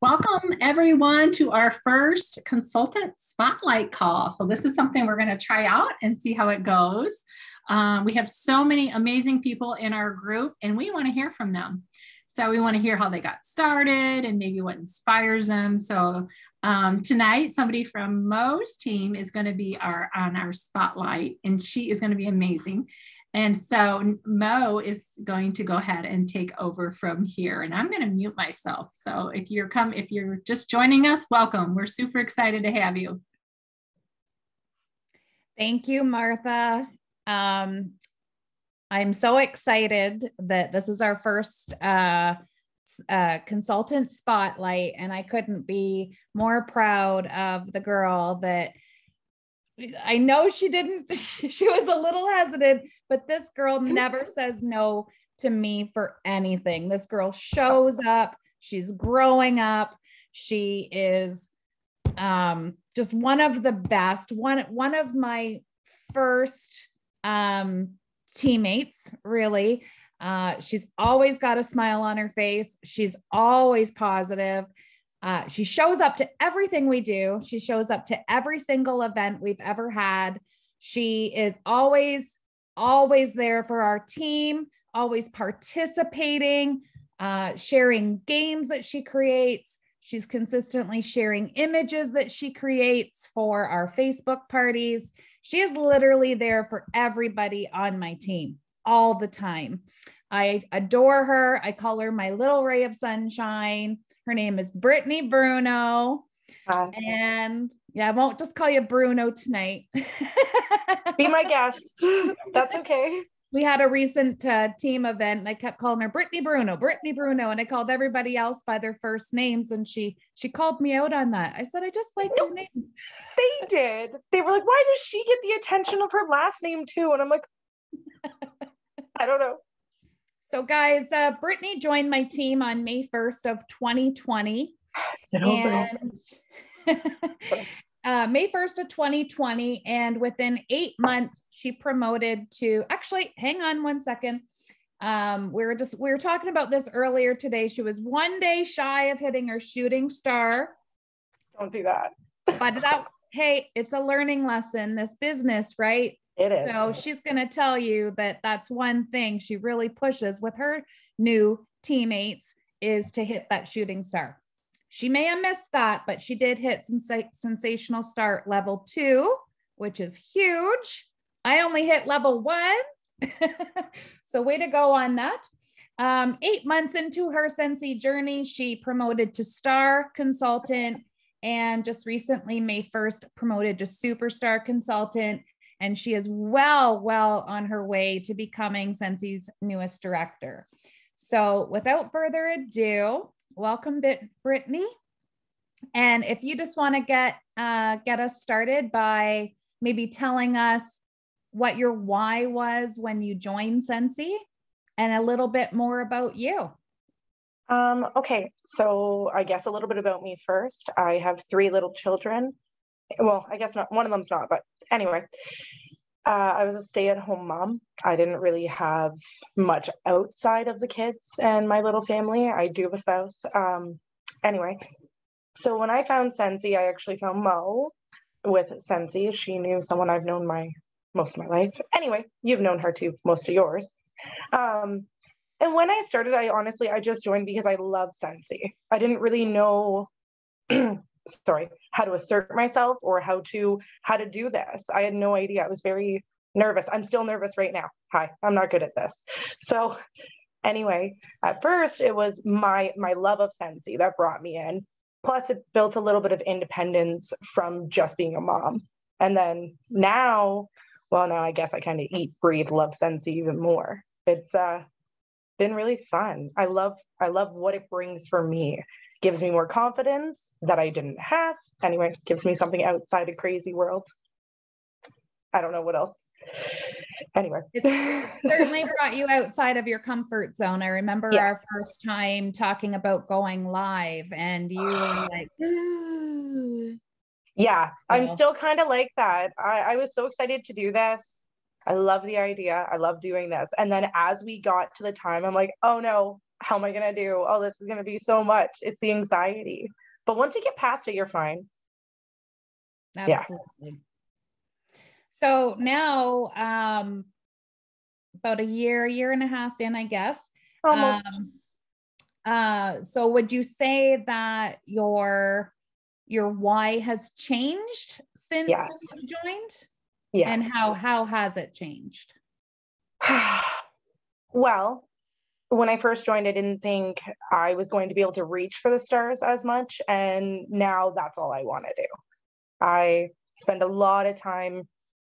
Welcome everyone to our first consultant spotlight call. So this is something we're going to try out and see how it goes. We have so many amazing people in our group and we want to hear from them. So we want to hear how they got started and maybe what inspires them. So tonight, somebody from Mo's team is going to be on our spotlight, and she is going to be amazing. And so Mo is going to go ahead and take over from here, and I'm going to mute myself. So if you're just joining us, welcome. We're super excited to have you. Thank you, Martha. I'm so excited that this is our first consultant spotlight, and I couldn't be more proud of the girl that I know she was a little hesitant, but this girl never says no to me for anything. This girl shows up. She's growing up. She is just one of the best, one of my first teammates, really. She's always got a smile on her face. She's always positive. She shows up to everything we do. She shows up to every single event we've ever had. She is always there for our team, always participating, sharing games that she creates. She's consistently sharing images that she creates for our Facebook parties. She is literally there for everybody on my team all the time. I adore her. I call her my little ray of sunshine. Her name is Britany Bruno. And yeah, I won't just call you Bruno tonight. Be my guest. That's okay. We had a recent team event and I kept calling her Britany Bruno. And I called everybody else by their first names. And she called me out on that. I said, I just like your name. They did. They were like, why does she get the attention of her last name too? And I'm like, I don't know. So guys, Britany joined my team on May 1st of 2020. And May 1st of 2020. And within 8 months, she promoted to, actually, hang on one second. We were talking about this earlier today. She was one day shy of hitting her shooting star. Don't do that. But hey, it's a learning lesson, this business, right? It is. So she's going to tell you that that's one thing she really pushes with her new teammates is to hit that shooting star. She may have missed that, but she did hit sensational start level 2, which is huge. I only hit level 1. So way to go on that. 8 months into her Sensei journey, she promoted to star consultant and just recently, May 1st, promoted to superstar consultant. And she is well on her way to becoming Sensei's newest director. So without further ado, welcome Britany. And if you just want to get us started by maybe telling us what your why was when you joined Sensei and a little bit more about you. Okay, so I guess a little bit about me first. I have 3 little children. Well, I guess not. One of them's not, but anyway, I was a stay-at-home mom. I didn't really have much outside of the kids and my little family. I do have a spouse. Anyway, so when I found Sensei, I actually found Mo with Sensei. She knew someone I've known most of my life. Anyway, you've known her too, most of yours. And when I started, I just joined because I love Sensei. I didn't really know how to assert myself or how to do this. I had no idea. I was very nervous. I'm still nervous right now. Hi, I'm not good at this. So anyway, at first it was my love of Sensei that brought me in. Plus it built a little bit of independence from just being a mom. And then now I guess I kind of eat, breathe, love Sensei even more. It's been really fun. I love what it brings for me. Gives me more confidence that I didn't have. Anyway, gives me something outside a crazy world. I don't know what else. Anyway. It certainly brought you outside of your comfort zone. I remember our first time talking about going live and you were like, yeah, I'm still kind of like that. I was so excited to do this. I love the idea. I love doing this. And then as we got to the time, I'm like, oh no, how am I going to do? Oh, this is going to be so much. It's the anxiety. But once you get past it, you're fine. Absolutely. Yeah. So now, about a year and a half in, I guess. Almost. So would you say that your why has changed since you joined? Yes. And how has it changed? Well, when I first joined, I didn't think I was going to be able to reach for the stars as much. And now that's all I want to do. I spend a lot of time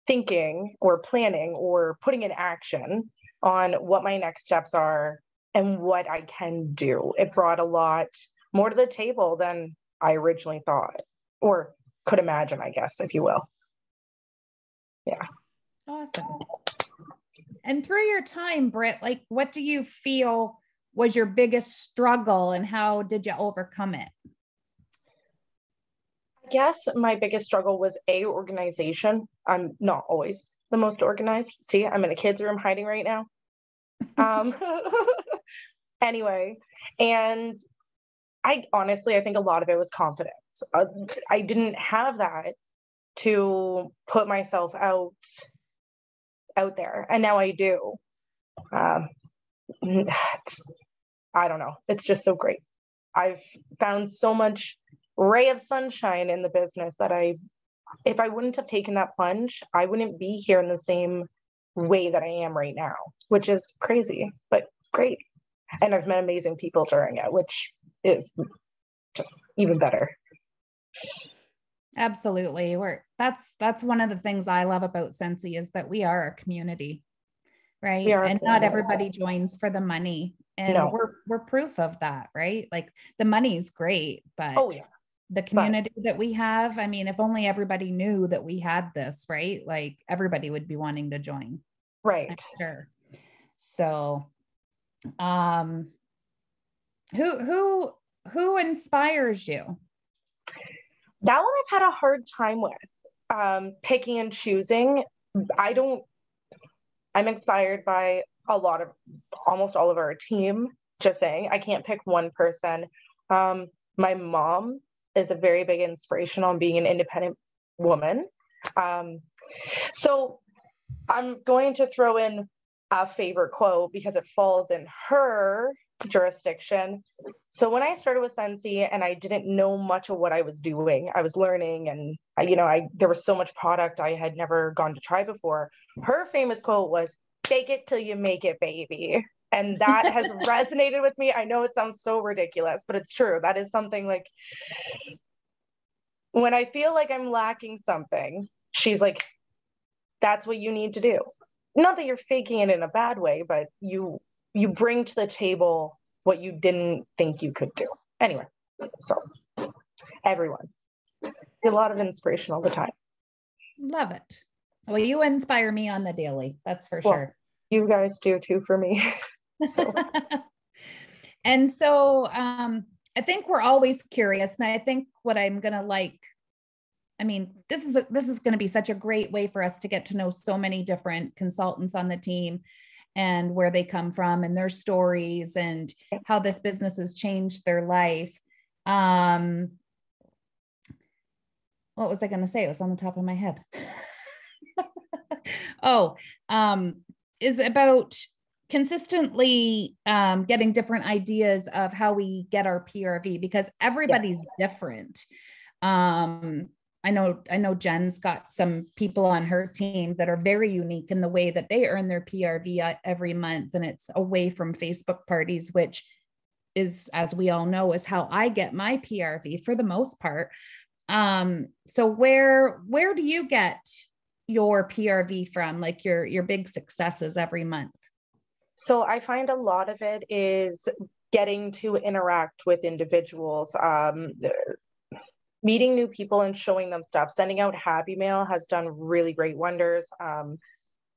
thinking or planning or putting in action on what my next steps are and what I can do. It brought a lot more to the table than I originally thought or could imagine, I guess, if you will. Yeah. Awesome. And through your time, Britt, like, what do you feel was your biggest struggle and how did you overcome it? I guess my biggest struggle was organization. I'm not always the most organized. See, I'm in a kid's room hiding right now. Anyway, and I think a lot of it was confidence. I didn't have that to put myself out there, and now I do. I don't know. It's just so great. I've found so much ray of sunshine in the business that if I wouldn't have taken that plunge, I wouldn't be here in the same way that I am right now, which is crazy, but great. And I've met amazing people during it, which is just even better. Absolutely. That's one of the things I love about Scentsy is that we are a community, right? And not everybody joins for the money. And we're proof of that, right? Like the money's great, but the community that we have, I mean, if only everybody knew that we had this, right? Like everybody would be wanting to join. Right. I'm sure. So, who inspires you? That one I've had a hard time with, picking and choosing. I'm inspired by almost all of our team, just saying. I can't pick one person. My mom is a very big inspiration on being an independent woman. So I'm going to throw in a favorite quote because it falls in her jurisdiction. So when I started with Scentsy and I didn't know much of what I was doing, I was learning, and there was so much product I had never gone to try before. Her famous quote was, "Fake it till you make it, baby." And that has resonated with me. I know it sounds so ridiculous, but it's true. That is something, like, when I feel like I'm lacking something, she's like, that's what you need to do. Not that you're faking it in a bad way, but you bring to the table what you didn't think you could do. Anyway, so everyone, a lot of inspiration all the time. Love it. Well, you inspire me on the daily. That's for sure. You guys do too for me. So. And so I think we're always curious. And I think what I'm going to this is going to be such a great way for us to get to know so many different consultants on the team and where they come from and their stories and how this business has changed their life. What was I going to say? It was on the top of my head. Is about consistently getting different ideas of how we get our PRV, because everybody's different. I know Jen's got some people on her team that are very unique in the way that they earn their PRV every month. And it's away from Facebook parties, which is, as we all know, is how I get my PRV for the most part. So where do you get your PRV from, like your big successes every month? So I find a lot of it is getting to interact with individuals, meeting new people and showing them stuff. Sending out happy mail has done really great wonders.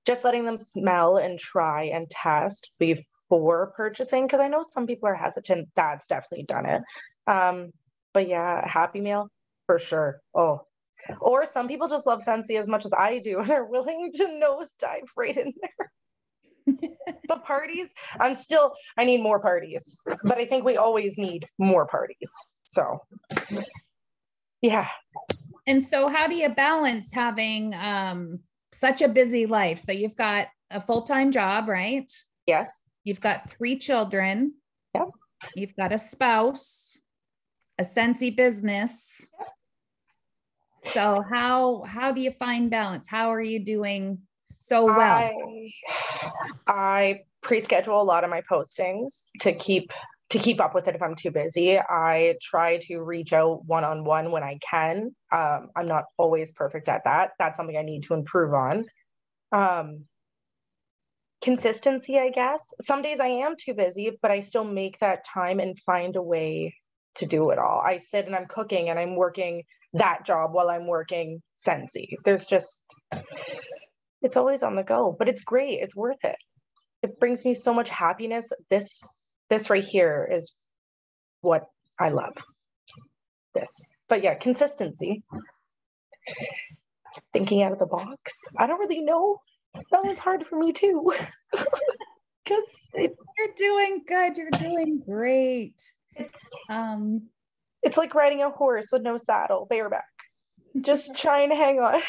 Just letting them smell and try and test before purchasing, because I know some people are hesitant. That's definitely done it. But yeah, happy mail for sure. Oh, or some people just love Scentsy as much as I do and are willing to nosedive right in there. But parties, I need more parties, but I think we always need more parties. So yeah. And so how do you balance having such a busy life? So you've got a full-time job, right? Yes. You've got 3 children. Yep. You've got a spouse, a Scentsy business. Yep. So how do you find balance? How are you doing so well? I pre-schedule a lot of my postings to keep up with it if I'm too busy. I try to reach out one-on-one when I can. I'm not always perfect at that. That's something I need to improve on. Consistency, I guess. Some days I am too busy, but I still make that time and find a way to do it all. I sit and I'm cooking and I'm working that job while I'm working Scentsy. It's always on the go, but it's great. It's worth it. It brings me so much happiness. This right here is what I love. But yeah, consistency. Thinking out of the box. I don't really know. That one's hard for me too. Because you're doing good. You're doing great. It's like riding a horse with no saddle, bareback. Just trying to hang on.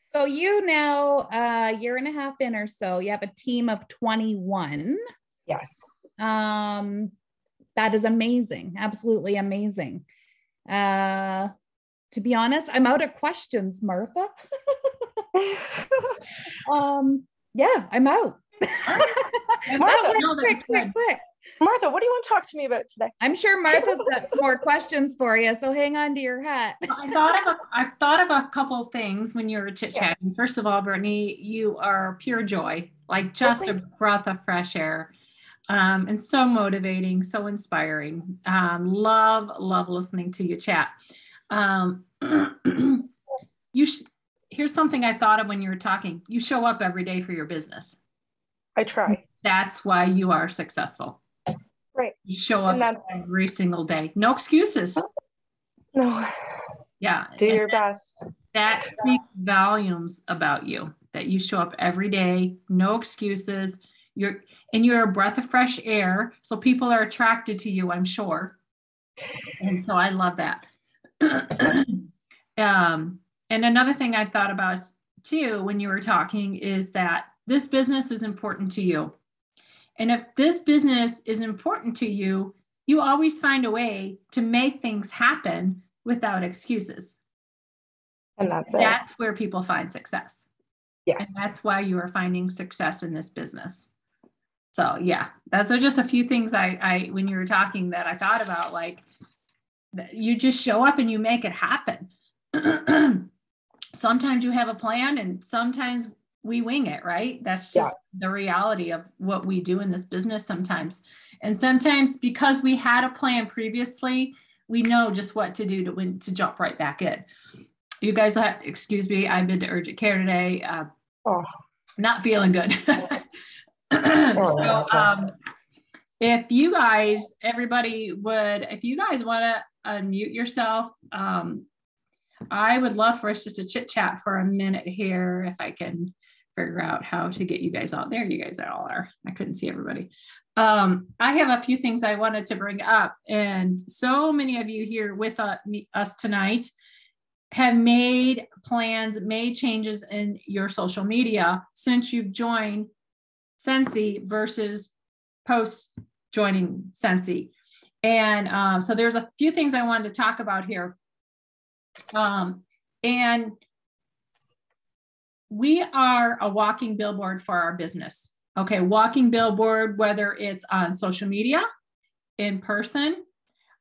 So you now, a year and a half in or so, you have a team of 21. Yes. That is amazing. Absolutely amazing. To be honest, I'm out of questions, Martha. Yeah, I'm out. Martha, quick. Martha, what do you want to talk to me about today? I'm sure Martha's got some more questions for you, so hang on to your hat. I thought of a couple of things when you were chit-chatting. Yes. First of all, Britany, you are pure joy, like just a breath of fresh air, and so motivating, so inspiring. Love listening to you chat. Here's something I thought of when you were talking. You show up every day for your business. I try. That's why you are successful. Right. You show up every single day. No excuses. No. Yeah. Do your best. That speaks volumes about you, that you show up every day, no excuses. You're a breath of fresh air. So people are attracted to you, I'm sure. And so I love that. And another thing I thought about too, when you were talking, is that this business is important to you. And if this business is important to you, you always find a way to make things happen without excuses. And that's where people find success. Yes. And that's why you are finding success in this business. So yeah, those are just a few things I when you were talking that I thought about, like you just show up and you make it happen. Sometimes you have a plan and sometimes we wing it, right? That's just the reality of what we do in this business sometimes. And sometimes because we had a plan previously, we know just what to do to jump right back in. You guys have, excuse me, I've been to urgent care today. Not feeling good. So, if you guys want to unmute yourself, I would love for us just to chit chat for a minute here, if I can figure out how to get you guys out there. You guys all are. I couldn't see everybody. I have a few things I wanted to bring up, and so many of you here with us tonight have made plans, made changes in your social media since you've joined Scentsy versus post joining Scentsy. And so there's a few things I wanted to talk about here. And we are a walking billboard for our business. Okay, walking billboard, whether it's on social media, in person,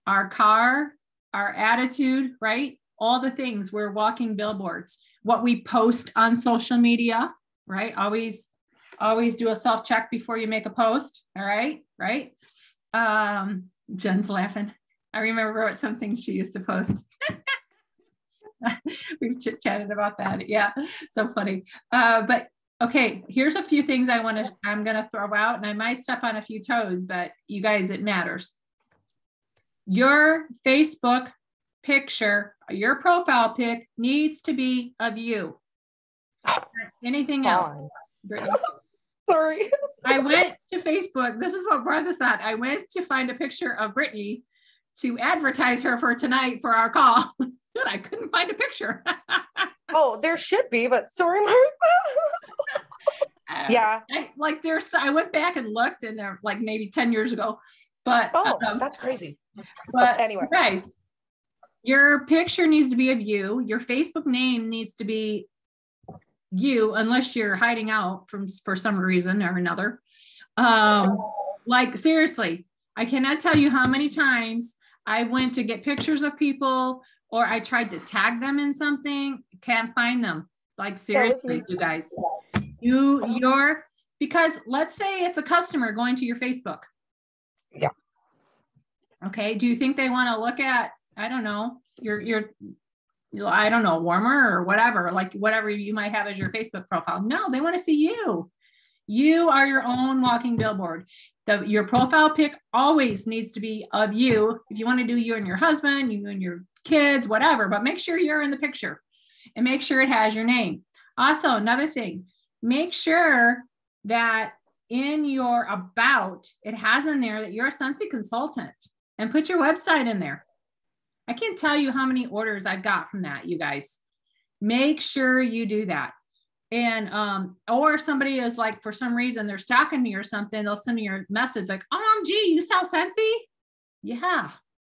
our car, our attitude, right? All the things, we're walking billboards. What we post on social media, right? Always do a self-check before you make a post, all right? Right? Jen's laughing. I remember what some things she used to post. We've chit-chatted about that. Yeah, so funny. But okay, here's a few things I'm gonna throw out, and I might step on a few toes, but you guys, it matters. Your Facebook picture, your profile pic needs to be of you. Anything else, Fine. Brittany? Sorry. I went to Facebook. This is what brought this on. I went to find a picture of Brittany to advertise her for tonight for our call. I couldn't find a picture. Oh, there should be, but sorry, Martha. Yeah. I went back and looked, and they're like maybe 10 years ago. But that's crazy. But anyway, guys, your picture needs to be of you. Your Facebook name needs to be you, unless you're hiding out for some reason or another. Like seriously, I cannot tell you how many times I went to get pictures of people, or I tried to tag them in something, can't find them. Like seriously, you guys, because let's say it's a customer going to your Facebook. Yeah. Okay. Do you think they want to look at, I don't know, I don't know, warmer or whatever, like whatever you might have as your Facebook profile? No, they want to see you. You are your own walking billboard. Your profile pic always needs to be of you. If you want to do you and your husband, you and your kids, whatever, but make sure you're in the picture and make sure it has your name. Also, another thing, make sure that in your about, it has in there that you're a Scentsy consultant, and put your website in there. I can't tell you how many orders I've got from that, you guys. Make sure you do that. And, or somebody is like, for some reason, they're stalking me or something, they'll send me a message like, OMG, you sell Scentsy? Yeah.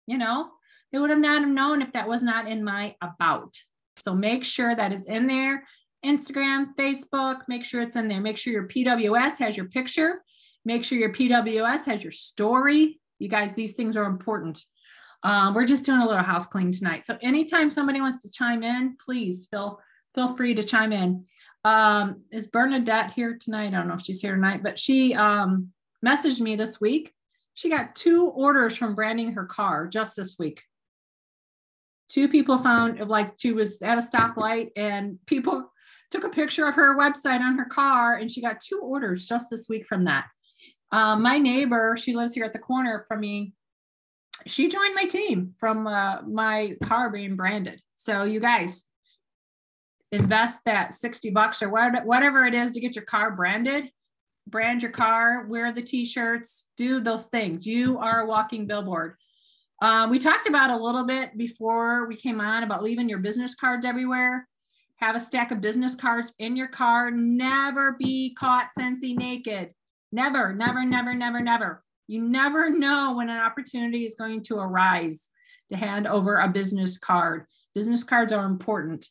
You know, they would have not have known if that was not in my about. So make sure that is in there. Instagram, Facebook, make sure it's in there. Make sure your PWS has your picture. Make sure your PWS has your story. You guys, these things are important. We're just doing a little house clean tonight. So anytime somebody wants to chime in, please feel free to chime in. Is Bernadette here tonight? I don't know if she's here tonight, but she messaged me this week. She got 2 orders from branding her car just this week. 2 people found, like, she was at a stoplight and people took a picture of her website on her car, and she got 2 orders just this week from that. My neighbor, she lives here at the corner from me. She joined my team from my car being branded. So you guys, invest that $60 or whatever it is to get your car branded. Brand your car, wear the t-shirts, do those things. You are a walking billboard. We talked about a little bit before we came on about leaving your business cards everywhere. Have a stack of business cards in your car. Never be caught Scentsy naked. Never, never, never, never, never. You never know when an opportunity is going to arise to hand over a business card. Business cards are important.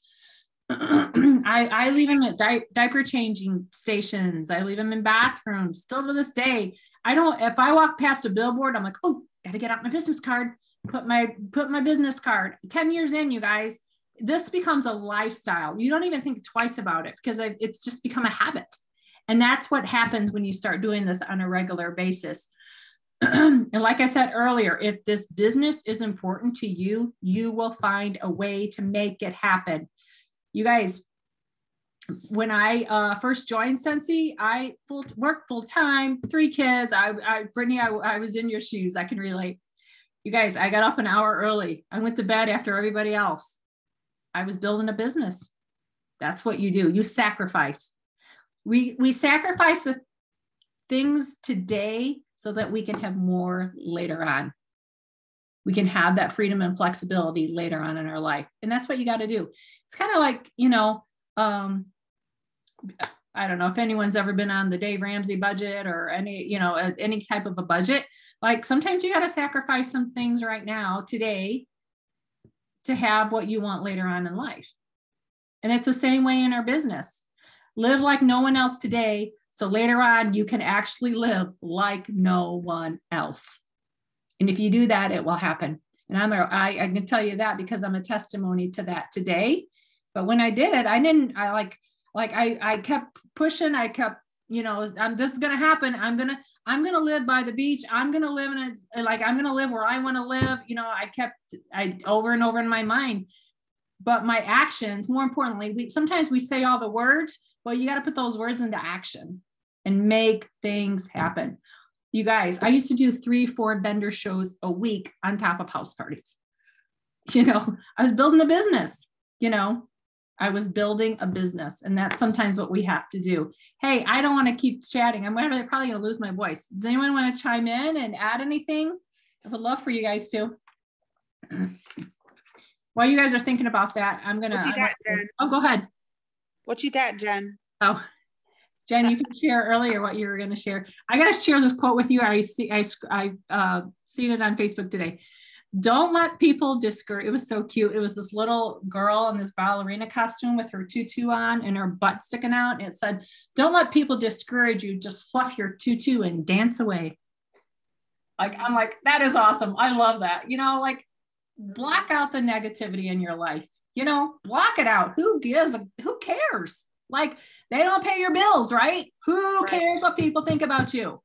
I leave them at diaper changing stations. I leave them in bathrooms. Still to this day, if I walk past a billboard, I'm like, oh, got to get out my business card. Put my business card. 10 years in, you guys, this becomes a lifestyle. You don't even think twice about it because it's just become a habit. And that's what happens when you start doing this on a regular basis. And like I said earlier, if this business is important to you, you will find a way to make it happen. You guys, when I first joined Scentsy, I worked full time, 3 kids. Brittany, I was in your shoes. I can relate. You guys, I got up an hour early. I went to bed after everybody else. I was building a business. That's what you do. You sacrifice. We sacrifice the things today so that we can have more later on. We can have that freedom and flexibility later on in our life. And that's what you got to do. It's kind of like, I don't know if anyone's ever been on the Dave Ramsey budget or any type of a budget. Like sometimes you got to sacrifice some things right now, today, to have what you want later on in life. And it's the same way in our business. Live like no one else today, so later on you can actually live like no one else. And if you do that, it will happen. And I can tell you that because I'm a testimony to that today. But when I did it, I kept pushing. I kept, this is going to happen. I'm going to live by the beach. I'm going to live I'm going to live where I want to live. I over and over in my mind, but my actions, more importantly, sometimes we say all the words, well, you got to put those words into action and make things happen. You guys, I used to do 3-4 vendor shows a week on top of house parties. I was building a business, I was building a business, and that's sometimes what we have to do. Hey, I don't want to keep chatting. I'm probably going to lose my voice. Does anyone want to chime in and add anything? I would love for you guys to. While you guys are thinking about that, I'm going to. Oh, go ahead. What you got, Jen? Oh, Jen, you can share earlier what you were going to share. I got to share this quote with you. I seen it on Facebook today. Don't let people discourage. It was so cute. It was this little girl in this ballerina costume with her tutu on and her butt sticking out. And it said, don't let people discourage you. Just fluff your tutu and dance away. Like, I'm like, that is awesome. I love that. You know, like, block out the negativity in your life. You know, block it out. Who cares? Like, they don't pay your bills, right? Who cares what people think about you?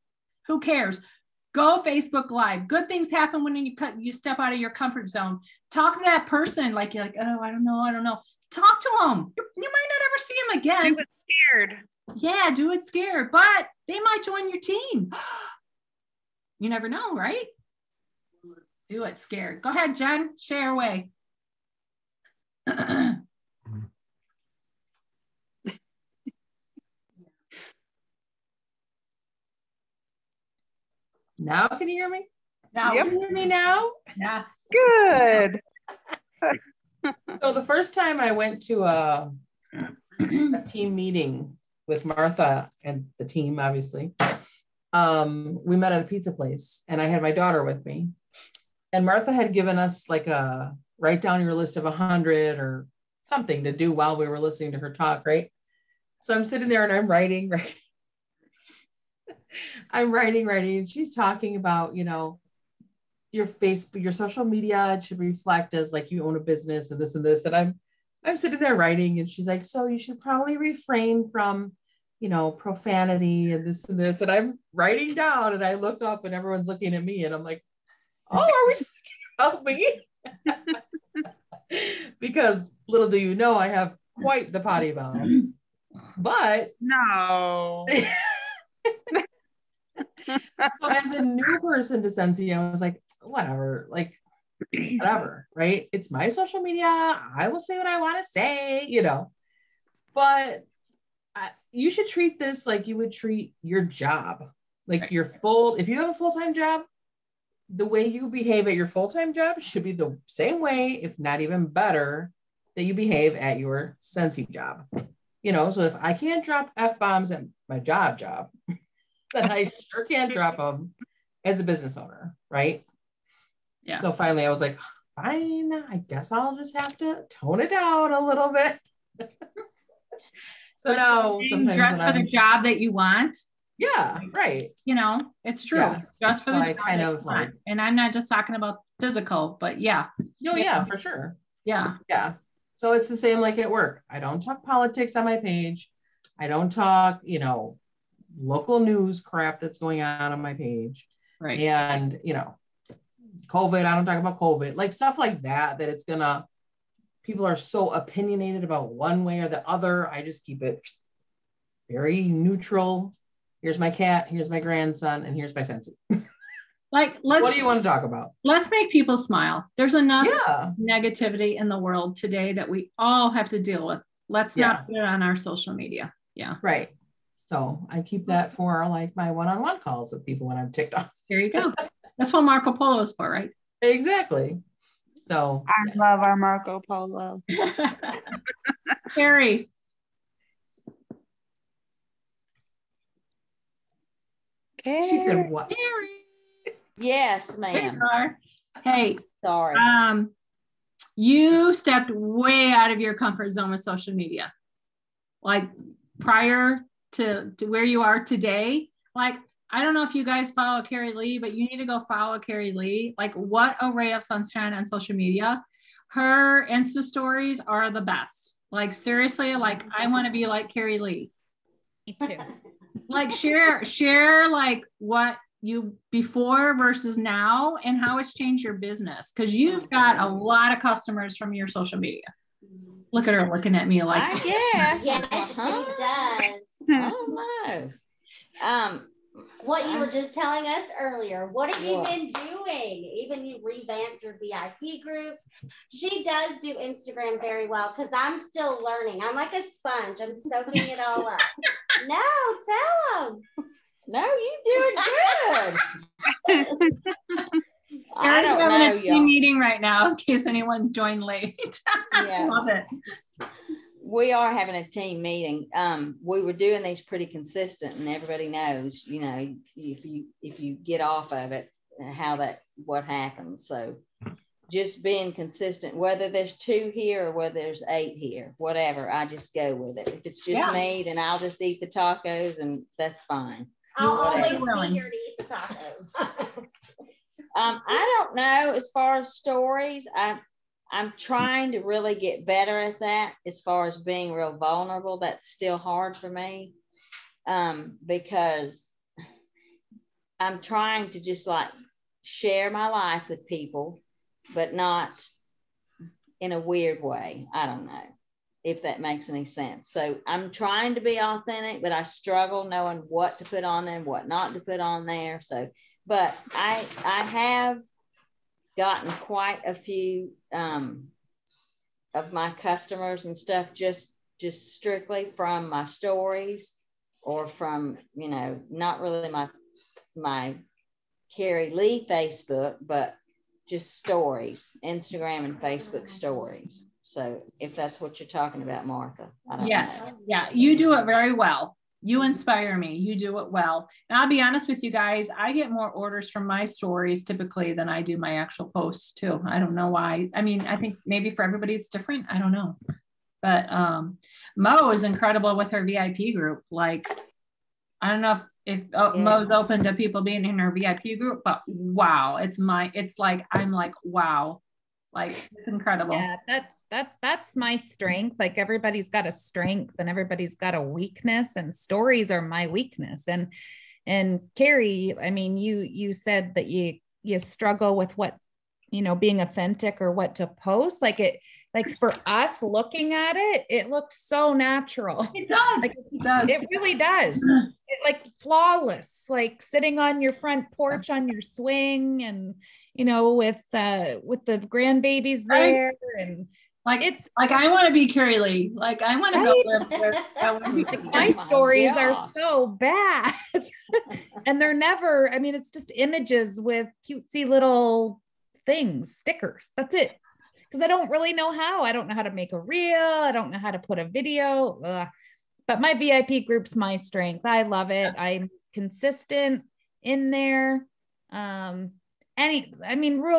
Who cares? Go Facebook Live. Good things happen when you step out of your comfort zone. Talk to that person like you're like, oh, I don't know. Talk to them. You might not ever see them again. Do it scared. Yeah, do it scared, but they might join your team. You never know, right? Do it scared. Go ahead, Jen. Share away. Now can you hear me? Now, Yep. Can you hear me now? Yeah. Good. So the first time I went to a team meeting with Martha and the team, obviously, we met at a pizza place and I had my daughter with me. And Martha had given us like a write down your list of 100 or something to do while we were listening to her talk, right? So I'm sitting there and I'm writing. I'm writing, and she's talking about, you know, your Facebook, your social media, it should reflect as like you own a business and this and this. And I'm sitting there writing and she's like, so you should probably refrain from, you know, profanity and this and this. And I'm writing down and I look up and everyone's looking at me and I'm like, oh, are we talking about me? Because little do you know, I have quite the potty mouth. But No. So as a new person to Scentsy, I was like, whatever, right? It's my social media. I will say what I want to say, you know, but you should treat this like you would treat your job. Like if you have a full-time job, the way you behave at your full-time job should be the same way, if not even better, that you behave at your Scentsy job. You know, so if I can't drop F-bombs at my job, then I sure can't drop them as a business owner, right? Yeah. So finally I was like, fine, I guess I'll just have to tone it down a little bit. So now sometimes dress for the job that you want. Yeah, right. You know, it's true. Yeah. Just for the job kind that of you want. And I'm not just talking about physical, but yeah. No, yeah, for sure. Yeah. Yeah. So it's the same like at work. I don't talk politics on my page. I don't talk, you know, local news crap that's going on my page. Right. And, you know, COVID, I don't talk about COVID, like stuff like that, that it's gonna, people are so opinionated about one way or the other. I just keep it very neutral. Here's my cat, here's my grandson, and here's my Scentsy. Like, what do you want to talk about? Let's make people smile. There's enough negativity in the world today that we all have to deal with. Let's not put it on our social media. Yeah. Right. So I keep that for like my one-on-one calls with people when I'm ticked off. There you go. That's what Marco Polo is for, right? Exactly. So I love our Marco Polo. Carrie. She said what? Carrie. Yes, ma'am. Hey, sorry. You stepped way out of your comfort zone with social media. Like prior to where you are today, like, I don't know if you guys follow Carrie Lee, but you need to go follow Carrie Lee. Like, what a ray of sunshine on social media. Her Insta stories are the best. Like, seriously, like, I want to be like Carrie Lee. Me too. Like, share like what you before versus now and how it's changed your business. Cause you've got a lot of customers from your social media. Look at her looking at me like, I guess. Yes, she does. I don't know. what you were just telling us earlier. What have you been doing? Even you revamped your VIP group. She does do Instagram very well because I'm still learning. I'm like a sponge. I'm soaking it all up. No, tell them. No, you doing good. I Karen's don't having know, a team y'all. meeting right now in case anyone joined late. Yeah. Love it. We are having a team meeting. We were doing these pretty consistent, and everybody knows, you know, if you get off of it, what happens. So just being consistent, whether there's 2 here or whether there's 8 here, whatever, I just go with it. If it's just me, then I'll just eat the tacos, and that's fine. I'll always be here to eat the tacos. I don't know, as far as stories, I'm trying to really get better at that. As far as being real vulnerable, that's still hard for me, because I'm trying to just like share my life with people, but not in a weird way. I don't know if that makes any sense. So I'm trying to be authentic, but I struggle knowing what to put on there and what not to put on there. So, but I have gotten quite a few of my customers and stuff just strictly from my stories, or from, you know, not really my Carrie Lee Facebook, but just stories, Instagram and Facebook stories. So if that's what you're talking about, Martha, I don't know. Yeah, you do it very well. You inspire me. You do it well. And I'll be honest with you guys, I get more orders from my stories typically than I do my actual posts too. I don't know why. I mean, I think maybe for everybody it's different. I don't know. But Mo is incredible with her VIP group. Like, I don't know if Mo's open to people being in her VIP group, but wow, I'm like, wow. Like, it's incredible. Yeah, that's my strength. Like, everybody's got a strength and everybody's got a weakness, and stories are my weakness. And Carrie, I mean, you said that you struggle with what, you know, being authentic or what to post. Like for us looking at it, it looks so natural. It does. Like, it does. It really does. Like flawless, like sitting on your front porch on your swing, and, you know, with the grandbabies there, and like, it's like, I want to be Carrie Lee. Like, I want to go live there. I want to be my stories are so bad. And they're never, I mean, it's just images with cutesy little things, stickers. That's it. Because I don't really know how. I don't know how to make a reel. I don't know how to put a video. But my VIP group's my strength. I love it. I'm consistent in there. Rule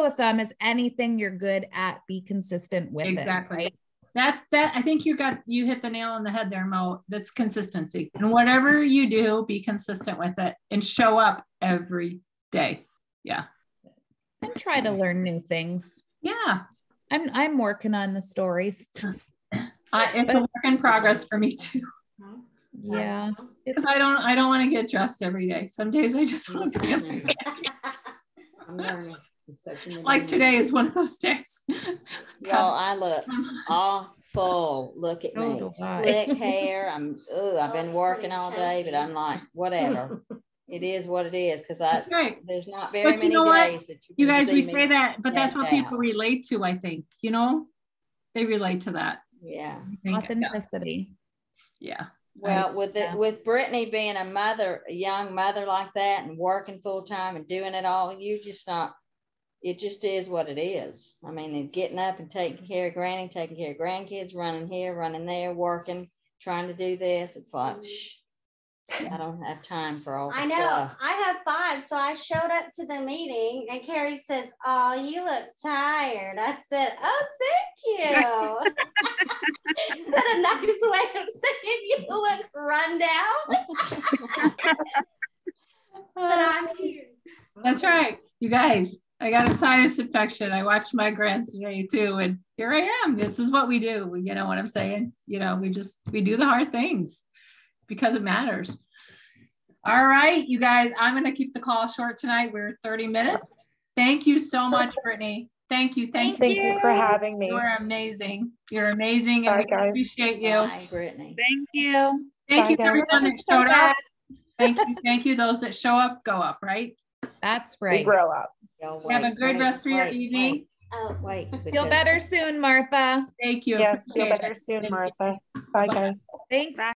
of thumb is anything you're good at, be consistent with it. Exactly. Right? That's that. I think you hit the nail on the head there, Mo. That's consistency. And whatever you do, be consistent with it and show up every day. Yeah. And try to learn new things. Yeah. I'm working on the stories. It's a work in progress for me too. Yeah. Because I don't want to get dressed every day. Some days I just want to be like today is one of those days. Y'all, I look awful. Look at me. Slick hair. I've been working all day, but I'm like, whatever. It is what it is, because there's not very many days that you guys, we say that, but that's what people relate to, I think. You know, they relate to that. Yeah. Authenticity. Yeah. Well, with Britany being a young mother like that, and working full time and doing it all, it just is what it is. I mean, getting up and taking care of Granny, taking care of grandkids, running here, running there, working, trying to do this. It's like, I don't have time for all this stuff. I have 5, so I showed up to the meeting, and Carrie says, "Oh, you look tired." I said, "Oh, thank you." Is that a nice way of saying you look run down? But I'm here. That's right, you guys. I got a sinus infection. I watched my grands today too, and here I am. This is what we do. You know what I'm saying? You know, we do the hard things because it matters. All right, you guys, I'm going to keep the call short tonight. We're 30 minutes. Thank you so much, Britany. Thank you for having me. You're amazing. You're amazing, and Bye, we guys. appreciate you. Bye, Britany. Thank you. Thank you for everyone that showed up. Thank you. Those that show up, go up, right? That's We right. grow up. Y'all Have a wait, good wait, rest of your wait, evening. wait. Oh, wait. Feel because- better soon, Martha. Thank you. Yes, feel Appreciate better it. soon, Thank you. Martha. Bye, guys. Thanks. Bye.